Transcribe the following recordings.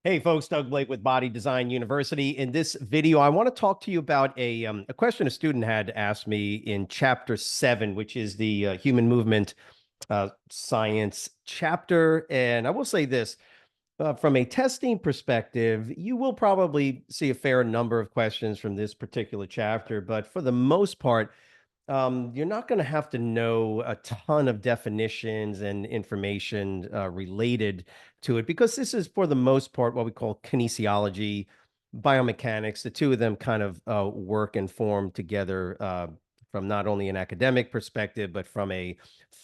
Hey folks, Doug Blake with Body Design University. In this video, I want to talk to you about a question a student had asked me in chapter 7, which is the human movement science chapter. And I will say this, from a testing perspective, you will probably see a fair number of questions from this particular chapter, but for the most part, you're not going to have to know a ton of definitions and information related to it because this is, for the most part, what we call kinesiology, biomechanics. The two of them kind of work and form together from not only an academic perspective, but from a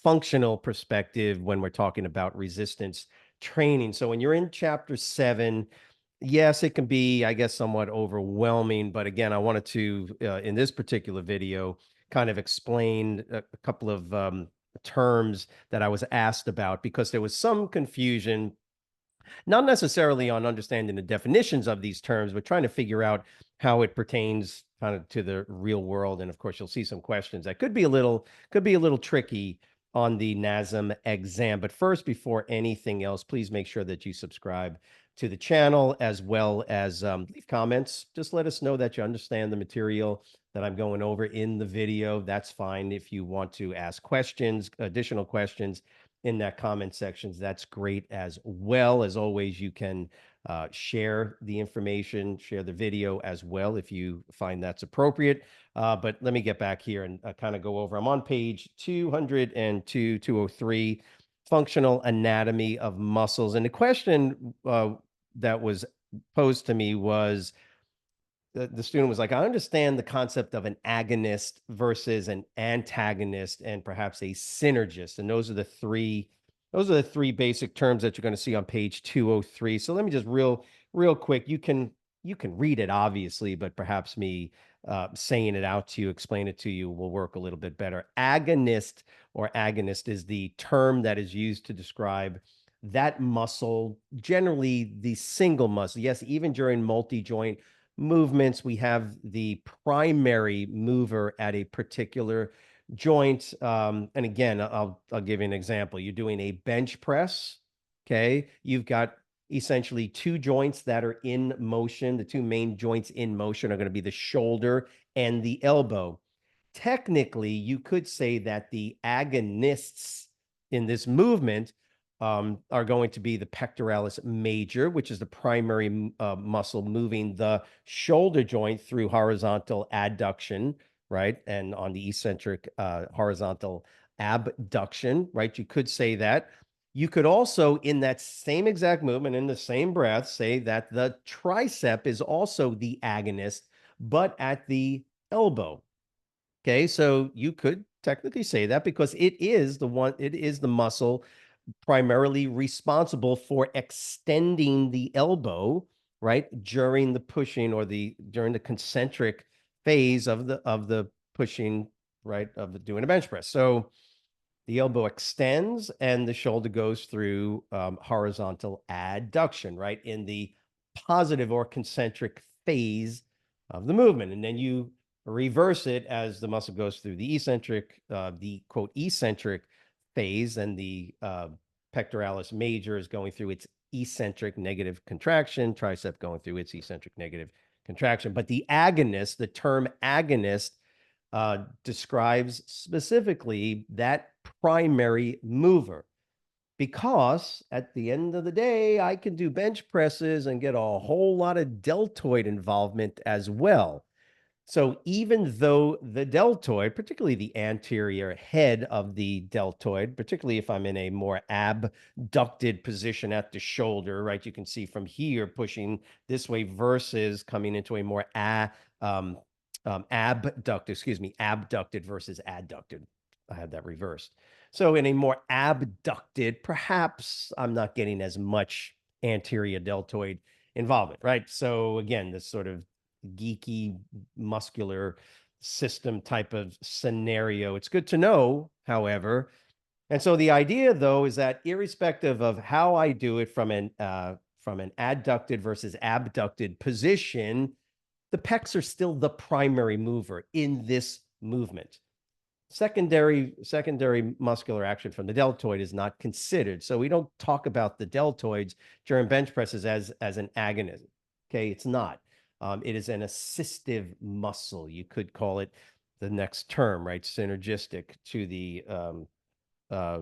functional perspective when we're talking about resistance training. So when you're in chapter 7, yes, it can be, I guess, somewhat overwhelming. But again, I wanted to, in this particular video, kind of explain a couple of terms that I was asked about because there was some confusion, not necessarily on understanding the definitions of these terms, but trying to figure out how it pertains kind of to the real world. And of course, you'll see some questions that could be a little tricky on the NASM exam. But first, before anything else, please make sure that you subscribe to the channel as well as leave comments. Just let us know that you understand the material that I'm going over in the video. That's fine. If you want to ask questions, additional questions in that comment sections, that's great as well. As always, you can share the information, share the video as well if you find that's appropriate. But let me get back here and kind of go over. I'm on page 202, 203, functional anatomy of muscles. And the question that was posed to me was, the student was like, I understand the concept of an agonist versus an antagonist and perhaps a synergist. And those are the three basic terms that you're going to see on page 203. So let me just real quick, you can read it obviously, but perhaps me saying it out to you, explain it to you will work a little bit better. Agonist or agonist is the term that is used to describe that muscle, generally the single muscle. Yes, even during multi-joint movements, we have the primary mover at a particular joint. And again, I'll give you an example. You're doing a bench press. Okay, you've got essentially two joints that are in motion. The two main joints in motion are going to be the shoulder and the elbow. Technically, you could say that the agonists in this movement are going to be the pectoralis major, which is the primary muscle moving the shoulder joint through horizontal adduction, right? And on the eccentric horizontal abduction, right? You could say that. You could also, in that same exact movement, in the same breath, say that the tricep is also the agonist, but at the elbow. Okay, so you could technically say that because it is the muscle primarily responsible for extending the elbow, right, during the pushing or during the concentric phase of the pushing, right, of the doing a bench press. So the elbow extends and the shoulder goes through horizontal adduction, right, in the positive or concentric phase of the movement. And then you reverse it as the muscle goes through the quote, eccentric phase, and the pectoralis major is going through its eccentric negative contraction, tricep going through its eccentric negative contraction. But the agonist, the term agonist, describes specifically that primary mover, because at the end of the day, I can do bench presses and get a whole lot of deltoid involvement as well. So even though the deltoid, particularly the anterior head of the deltoid, particularly if I'm in a more abducted position at the shoulder, right? You can see from here pushing this way versus coming into a more abducted versus adducted. I had that reversed. So in a more abducted, perhaps I'm not getting as much anterior deltoid involvement, right? So again, this sort of geeky muscular system type of scenario. It's good to know, however. And so the idea, though, is that irrespective of how I do it from an adducted versus abducted position, the pecs are still the primary mover in this movement. secondary muscular action from the deltoid is not considered. So we don't talk about the deltoids during bench presses as an agonism. Okay, it's not. It is an assistive muscle. You could call it the next term, right? Synergistic to the uh,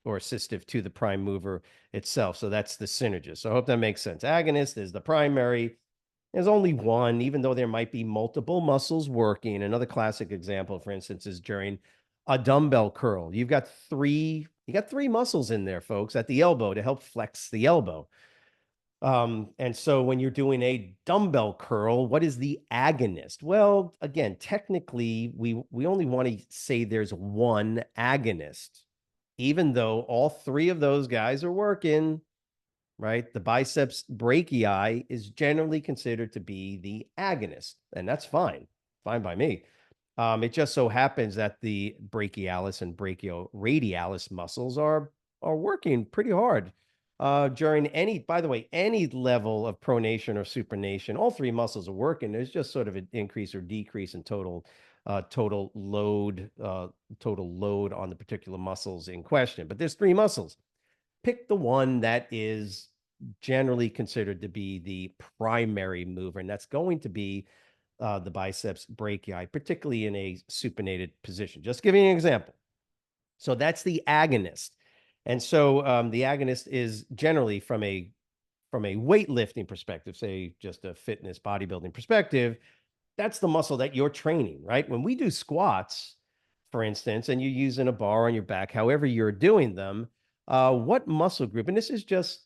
or assistive to the prime mover itself. So that's the synergist. So I hope that makes sense. Agonist is the primary. There's only one, even though there might be multiple muscles working. Another classic example, for instance, is during a dumbbell curl. You got three muscles in there, folks, at the elbow to help flex the elbow. And so when you're doing a dumbbell curl, what is the agonist? Well, again, technically, we only want to say there's one agonist, even though all three of those guys are working, right? The biceps brachii is generally considered to be the agonist, and that's fine by me. It just so happens that the brachialis and brachioradialis muscles are working pretty hard during by the way, any level of pronation or supination. All three muscles are working. There's just sort of an increase or decrease in total load on the particular muscles in question. But there's three muscles. Pick the one that is generally considered to be the primary mover, and that's going to be the biceps brachii, particularly in a supinated position. Just giving you an example. So that's the agonist. And so the agonist is generally from a weightlifting perspective, say just a fitness bodybuilding perspective, that's the muscle that you're training, right? When we do squats, for instance, and you're using a bar on your back, however you're doing them, what muscle group, and this is just,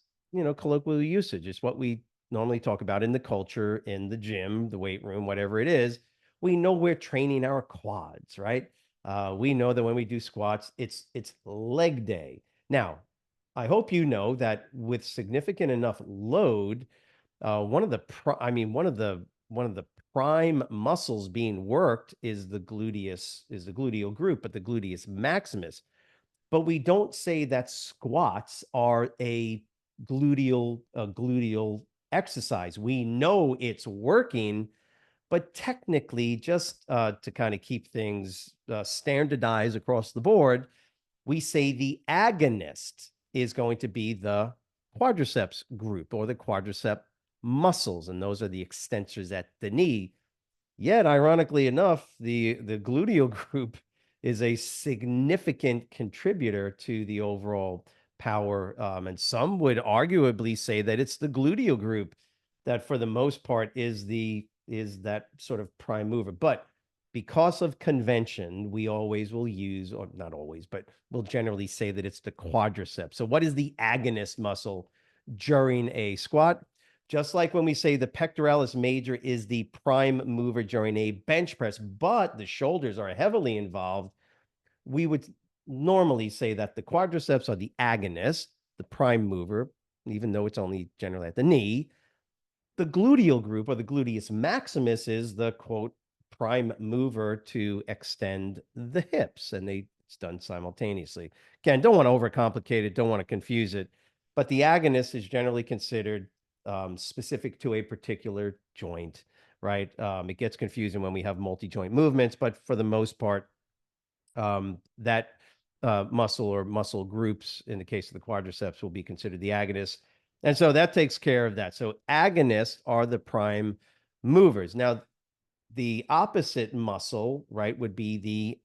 colloquial usage, it's what we normally talk about in the culture, in the gym, the weight room, whatever it is, we know we're training our quads, right? We know that when we do squats, it's leg day. Now, I hope you know that with significant enough load, one of the prime muscles being worked is the gluteal group, but the gluteus maximus. But we don't say that squats are a gluteal exercise. We know it's working, but technically, just to kind of keep things standardized across the board, we say the agonist is going to be the quadriceps group or the quadricep muscles, and those are the extensors at the knee. Yet, ironically enough, the gluteal group is a significant contributor to the overall power, and some would arguably say that it's the gluteal group that, for the most part, is that sort of prime mover. But because of convention, we always will use, or not always, but we'll generally say that it's the quadriceps. So, what is the agonist muscle during a squat? Just like when we say the pectoralis major is the prime mover during a bench press, but the shoulders are heavily involved, we would normally say that the quadriceps are the agonist, the prime mover, even though it's only generally at the knee. The gluteal group or the gluteus maximus is the quote prime mover to extend the hips, and it's done simultaneously. Again, don't want to overcomplicate it, don't want to confuse it, but the agonist is generally considered specific to a particular joint, right? It gets confusing when we have multi-joint movements, but for the most part, that muscle or muscle groups, in the case of the quadriceps, will be considered the agonist. And so that takes care of that. So agonists are the prime movers. Now, the opposite muscle, right, would be the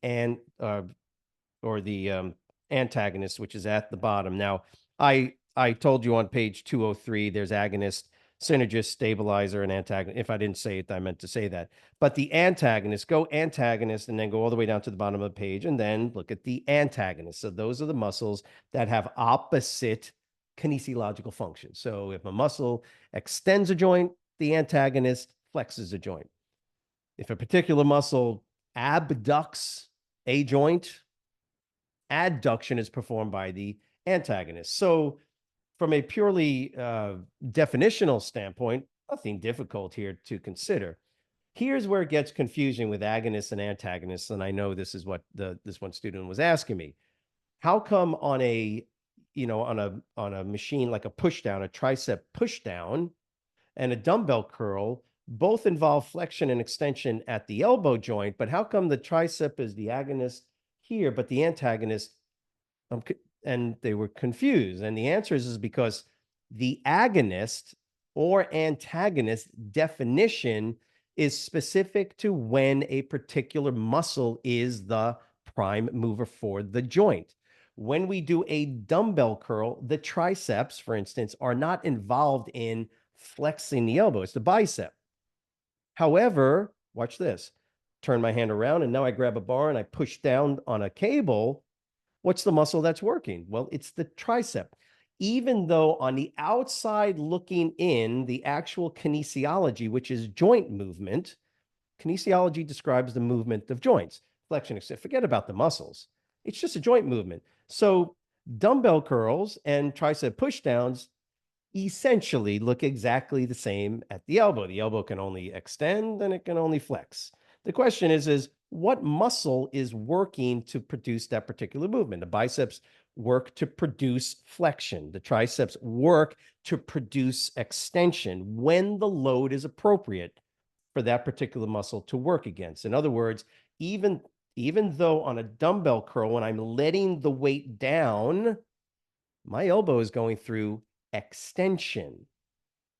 antagonist, which is at the bottom. Now, I told you on page 203, there's agonist, synergist, stabilizer, and antagonist. If I didn't say it, I meant to say that. But the antagonist, go antagonist, and then go all the way down to the bottom of the page, and then look at the antagonist. So those are the muscles that have opposite kinesiological functions. So if a muscle extends a joint, the antagonist flexes a joint. If a particular muscle abducts a joint, adduction is performed by the antagonist. So from a purely definitional standpoint, nothing difficult here to consider. Here's where it gets confusing with agonists and antagonists, and I know this is what this one student was asking me. How come on a machine like a pushdown, a tricep pushdown, and a dumbbell curl both involve flexion and extension at the elbow joint, but how come the tricep is the agonist here, but the antagonist, and they were confused. And the answer is because the agonist or antagonist definition is specific to when a particular muscle is the prime mover for the joint. When we do a dumbbell curl, the triceps, for instance, are not involved in flexing the elbow. It's the bicep. However, watch this. Turn my hand around, and now I grab a bar and I push down on a cable. What's the muscle that's working? Well, it's the tricep. Even though on the outside looking in, the actual kinesiology, which is joint movement, kinesiology describes the movement of joints, flexion, forget about the muscles. It's just a joint movement. So dumbbell curls and tricep pushdowns essentially look exactly the same at the elbow. The elbow can only extend and it can only flex. The question is what muscle is working to produce that particular movement? The biceps work to produce flexion. The triceps work to produce extension when the load is appropriate for that particular muscle to work against. In other words, even though on a dumbbell curl, when I'm letting the weight down, my elbow is going through extension.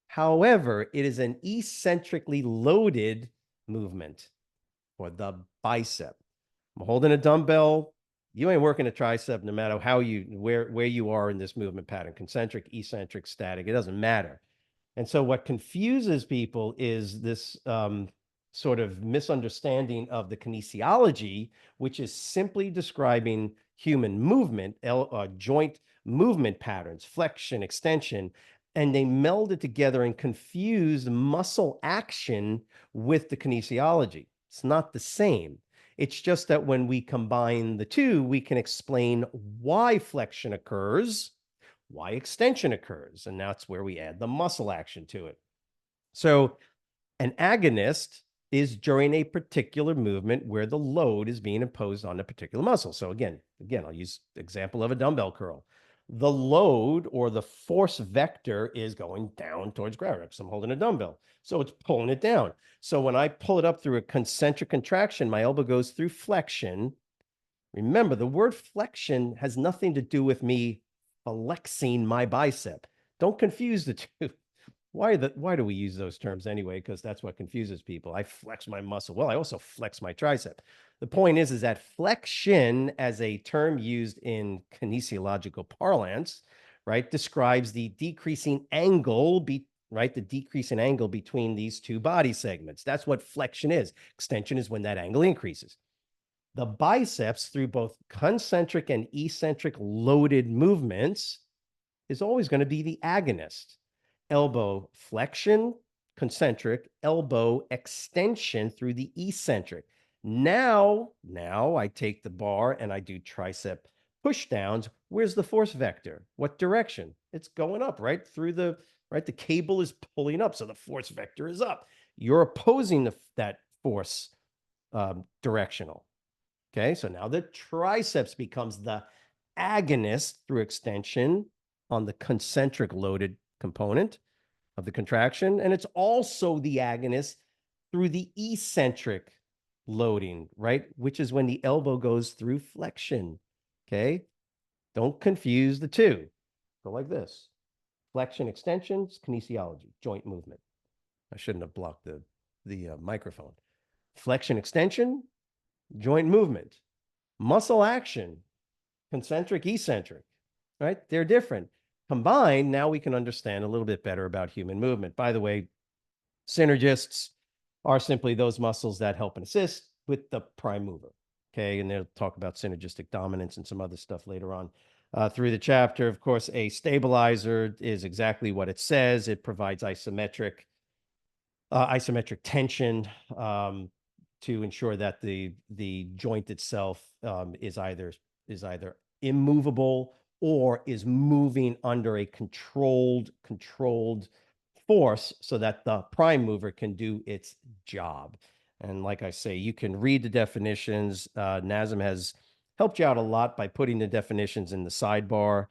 However, it is an eccentrically loaded movement for the bicep. I'm holding a dumbbell. You ain't working a tricep no matter where you are in this movement pattern, concentric, eccentric, static, it doesn't matter. And so what confuses people is this sort of misunderstanding of the kinesiology, which is simply describing human movement, joint movement patterns, flexion, extension, and they meld it together and confuse muscle action with the kinesiology. It's not the same. It's just that when we combine the two, we can explain why flexion occurs, why extension occurs, and that's where we add the muscle action to it. So an agonist is during a particular movement where the load is being imposed on a particular muscle. So again, I'll use the example of a dumbbell curl. The load or the force vector is going down towards gravity. So I'm holding a dumbbell, so it's pulling it down. So when I pull it up through a concentric contraction, my elbow goes through flexion. Remember, the word flexion has nothing to do with me flexing my bicep. Don't confuse the two. Why do we use those terms anyway? Because that's what confuses people. I flex my muscle. Well, I also flex my tricep. The point is that flexion, as a term used in kinesiological parlance, right, describes the decreasing angle, the decrease in angle between these two body segments. That's what flexion is. Extension is when that angle increases. The biceps, through both concentric and eccentric loaded movements, is always going to be the agonist. Elbow flexion, concentric, elbow extension through the eccentric. Now I take the bar and I do tricep push downs. Where's the force vector? What direction? It's going up, right? The cable is pulling up, so the force vector is up. You're opposing that force directional. Okay, so now the triceps becomes the agonist through extension on the concentric loaded component of the contraction, and it's also the agonist through the eccentric loading, right? Which is when the elbow goes through flexion. Okay, don't confuse the two. Go like this: flexion, extension, kinesiology, joint movement. I shouldn't have blocked the microphone. Flexion, extension, joint movement. Muscle action, concentric, eccentric, right? They're different. Combined, now we can understand a little bit better about human movement. By the way, synergists are simply those muscles that help and assist with the prime mover. Okay, and they'll talk about synergistic dominance and some other stuff later on through the chapter. Of course, a stabilizer is exactly what it says. It provides isometric tension to ensure that the joint itself is either immovable or is moving under a controlled force so that the prime mover can do its job. And like I say, you can read the definitions. NASM has helped you out a lot by putting the definitions in the sidebar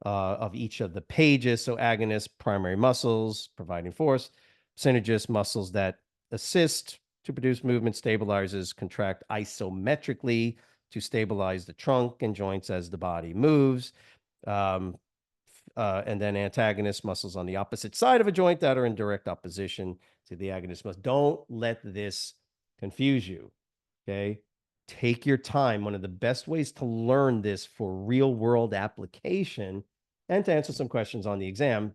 of each of the pages. So agonist, primary muscles, providing force; synergist, muscles that assist to produce movement; stabilizers contract isometrically to stabilize the trunk and joints as the body moves. Um, and then antagonist muscles on the opposite side of a joint that are in direct opposition to the agonist muscle. Don't let this confuse you. Okay. Take your time. One of the best ways to learn this for real world application and to answer some questions on the exam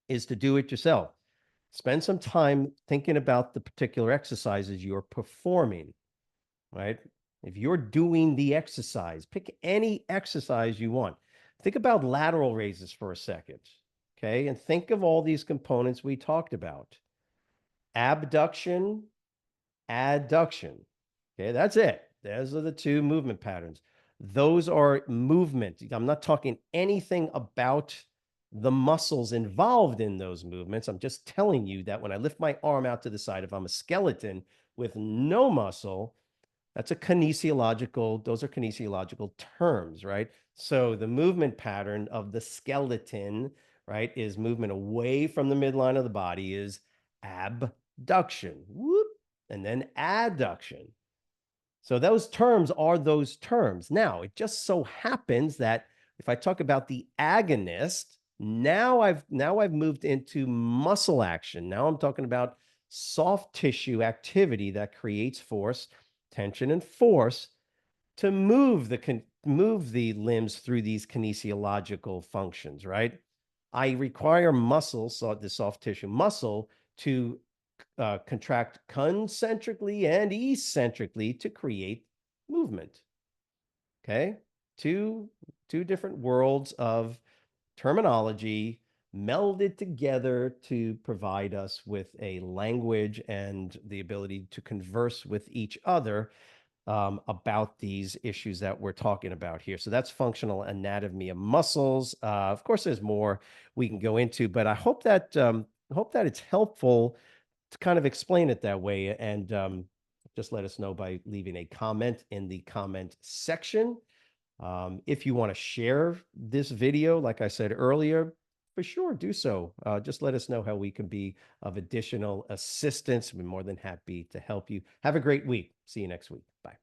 is to do it yourself. Spend some time thinking about the particular exercises you're performing, right? If you're doing the exercise, pick any exercise you want. Think about lateral raises for a second, okay? And think of all these components we talked about. Abduction, adduction. Okay, that's it. Those are the two movement patterns. Those are movement. I'm not talking anything about the muscles involved in those movements. I'm just telling you that when I lift my arm out to the side, if I'm a skeleton with no muscle, those are kinesiological terms, right? So the movement pattern of the skeleton, right, is movement away from the midline of the body is abduction, whoop, and then adduction. So those terms are those terms. Now, it just so happens that if I talk about the agonist, now I've moved into muscle action. Now I'm talking about soft tissue activity that creates force, tension, and force to move the limbs through these kinesiological functions, right? I require muscle, so the soft tissue muscle, to contract concentrically and eccentrically to create movement. Okay, two different worlds of terminology melded together to provide us with a language and the ability to converse with each other about these issues that we're talking about here. So that's functional anatomy of muscles. Of course, there's more we can go into, but I hope that it's helpful to kind of explain it that way. And just let us know by leaving a comment in the comment section. If you want to share this video, like I said earlier, for sure, do so. Just let us know how we can be of additional assistance. We're more than happy to help you. Have a great week. See you next week. Bye.